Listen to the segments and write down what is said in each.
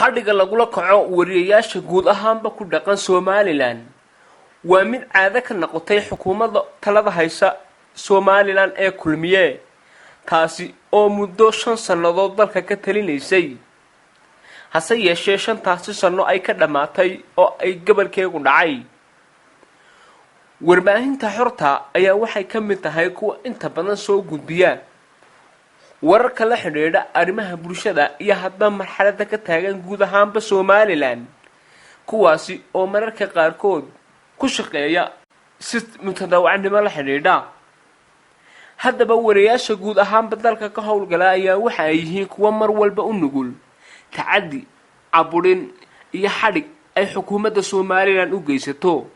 xadhiga lagula kaco wariyayaasha guud ahaanba ku dhaqan Somaliland waa mid caado ka noqotay xukuumadda talada haysa Somaliland ee kulmiye taasi oo muddo 5 sanadood dalka ka talinaysay hase yeeshee 5 sano ay ka dhamaatay oo ay gobolkeegu dhacay warbaahinta xorta ayaa waxay ka mid tahay kuwa inta badan soo gudbiya wararka la xidhiidha arrimaha bulshada iyo hadba marxaladda ka taagan guud ahaanba Somaliland kuwaasi oo mararka qaarkood ku shaqeeya si mutadawacnimo la xidhiidha haddaba wariyaasha guud ahaanba dalka ka howlgala ayaa waxa ay yihiin kuwa mar walba u nugul tacaddi caburin iyo xadhig ay xukuumadda Somaliland u geysato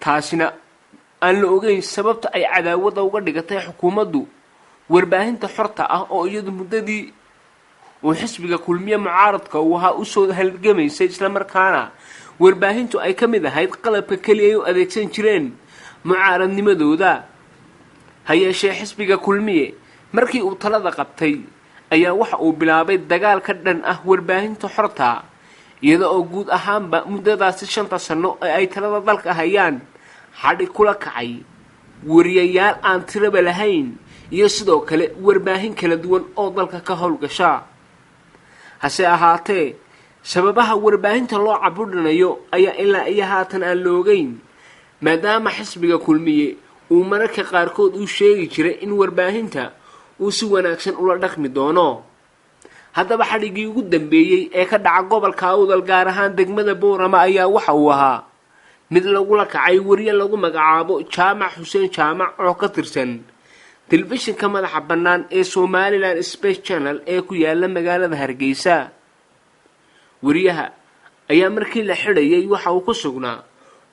taasina aan la ogeyn sababta ay cadaawada uga dhigatay xukuumaddu warbaahinta xorta ah oo iyadu muddadii oo xisbiga kulmiye mucaaradka uu ahaa u soo halgamaysay isla markaana warbaahintu ay ka mid ahayd qalabka kaliya ay u adeegsan jireen mucaaradnimadooda hayeeshee xisbiga kulmiye markii uu talada qabtay ayaa waxa uu bilaabay dagaal ka dhan ah warbaahinta xorta iyada oo guud ahaanba muddadaasi 5 sano ay talada dalka hayaan xadhig kula kacay wariyayaal aan tiraba lahayn iyo sidoo kale warbaahin kala duwan oo dalka ka howlgasha hase ahaatee sababaha warbaahinta loo cabudhanayo ayaa ilaa iyo haatan aan loogeyn maadaama xisbiga kulmiye uu mararka qaarkood u sheegi jiray in warbaahinta uu si wanaagsan ula dhaqmi doono haddaba xadhigii ugu dambeeyay ee ka dhaca gobolka Awdal gaar ahaan degmada Boorama ayaa waxa uu ahaa mid lagu la kacay wariye lagu magacaabo Jaamac Xuseen Jaamac oo ka tirsan telefishinka madaxa bannaan ee Somaliland Space Channel ee ku yaala magaalada Hargeysa wariyaha ayaa markii la xidhayay waxa uu ku sugnaa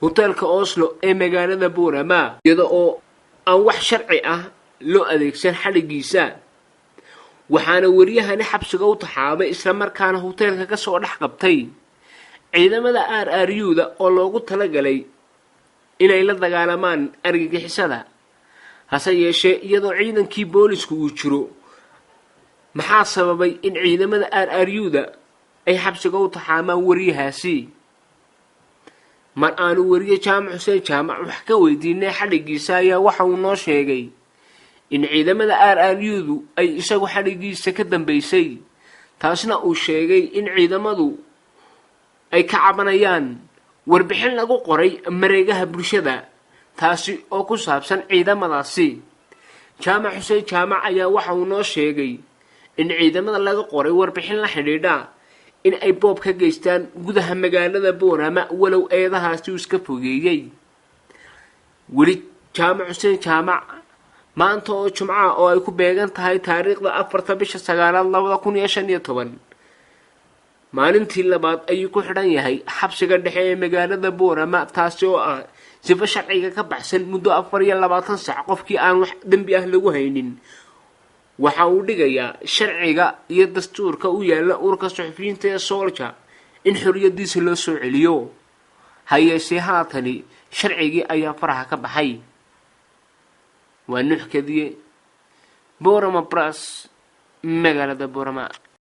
hotelka Oslo ee magaalada Boorama iyada oo aan wax sharci ah loo adeegsan xadhigiisa waxaana wariyahani xabsiga u taxaabay isla markaana hotelka ka soo dhex qabtay ciidamada RRU-da oo loogu talagalay inay la dagaalamaan argagixisada hase yeeshee iyadoo ciidankii boolisku uu jiro maxaa sababay in ciidamada RRU-da ay xabsiga u taxaamaan wariyahaasi mar aanu wariye Jaamac Xuseen Jaamac wax ka weydiinay xadhigiisa ayaa waxa uu noo sheegay in ciidamada RRU-du ay isagu xadhigiisa ka dambeysay taasna uu sheegay in ciidamadu ay ka cabanayaan warbixin lagu qoray mareegaha bulshada taasi oo ku saabsan ciidamadaasi Jaamac Xuseen Jaamac ayaa waxa uu noo sheegay in ciidamada laga qoray warbixin la xidhiidha in ay boob ka geystaan gudaha magaalada Boorama walow eedahaasi uu iska fogeeyay weli Jaamac Xuseen Jaamac maanta oo Jumca oo ay ku beegan tahay taariikhda 4 bisha 9 2015 maalintii labaad ayuu ku xidhan yahay xabsiga dhexe ee magaalada Boorama taasi oo ah sifa sharciga ka baxsan muddo 24 saac qofkii aan wax dambi ah lagu haynin waxa uu dhigayaa sharciga iyo dastuurka u yaala ururka suxufiyiinta ee Soldier in xorriyadiisa loo soo celiyo hayeeshee haatani sharcigii ayaa faraha ka baxay waa nuxkadiye Boorama Press magaalada Boorama